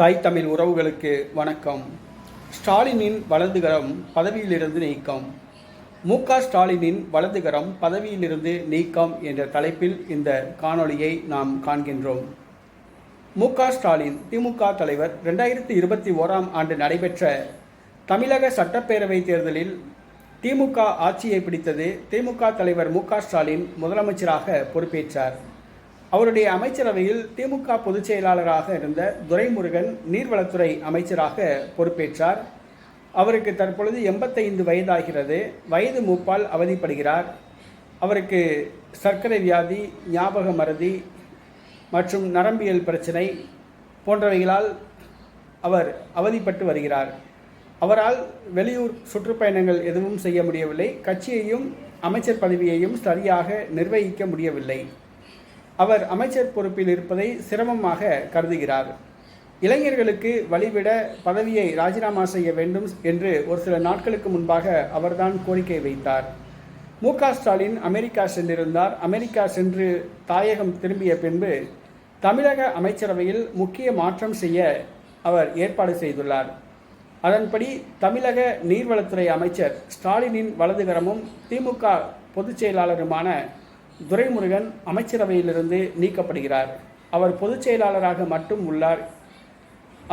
தாய் தமிழ் உறவுகளுக்கு வணக்கம். ஸ்டாலினின் வலதுகரம் பதவியிலிருந்து நீக்கம். ஸ்டாலினின் வலதுகரம் பதவியிலிருந்து நீக்கம் என்ற தலைப்பில் இந்த காணொளியை நாம் காண்கின்றோம். ஸ்டாலின் திமுக தலைவர் 2021ஆம் ஆண்டு நடைபெற்ற தமிழக சட்டப்பேரவை தேர்தலில் திமுக ஆட்சியை பிடித்தது. திமுக தலைவர் ஸ்டாலின் முதலமைச்சராக பொறுப்பேற்றார். அவருடைய அமைச்சரவையில் திமுக பொதுச் செயலாளராக இருந்த துரைமுருகன் நீர்வளத்துறை அமைச்சராக பொறுப்பேற்றார். அவருக்கு தற்பொழுது 85 வயதாகிறது. வயது மூப்பால் அவதிப்படுகிறார். அவருக்கு சர்க்கரை வியாதி, ஞாபக மறதி மற்றும் நரம்பியல் பிரச்சனை போன்றவைகளால் அவர் அவதிப்பட்டு வருகிறார். அவரால் வெளியூர் சுற்றுப்பயணங்கள் எதுவும் செய்ய முடியவில்லை. கட்சியையும் அமைச்சர் பதவியையும் சரியாக நிர்வகிக்க முடியவில்லை. அவர் அமைச்சர் பொறுப்பில் இருப்பதை சிரமமாக கருதுகிறார். இளைஞர்களுக்கு வழிவிட பதவியை ராஜினாமா செய்ய வேண்டும் என்று ஒரு சில நாட்களுக்கு முன்பாக அவர்தான் கோரிக்கை வைத்தார். ஸ்டாலின் அமெரிக்கா சென்றிருந்தார். அமெரிக்கா சென்று தாயகம் திரும்பிய பின்பு தமிழக அமைச்சரவையில் முக்கிய மாற்றம் செய்ய அவர் ஏற்பாடு செய்துள்ளார். அதன்படி தமிழக நீர்வளத்துறை அமைச்சர் ஸ்டாலினின் வலதுகரமும் திமுக பொதுச் செயலாளருமான துரைமுருகன் அமைச்சரவையிலிருந்து நீக்கப்படுகிறார். அவர் பொதுச் செயலாளராக மட்டும் உள்ளார்.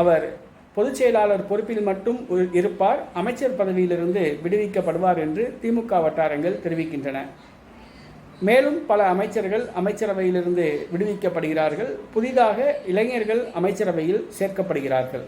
அவர் பொதுச் செயலாளர் பொறுப்பில் மட்டும் இருப்பார். அமைச்சர் பதவியிலிருந்து விடுவிக்கப்படுவார் என்று திமுக வட்டாரங்கள் தெரிவிக்கின்றன. மேலும் பல அமைச்சர்கள் அமைச்சரவையிலிருந்து விடுவிக்கப்படுகிறார்கள். புதிதாக இளைஞர்கள் அமைச்சரவையில் சேர்க்கப்படுகிறார்கள்.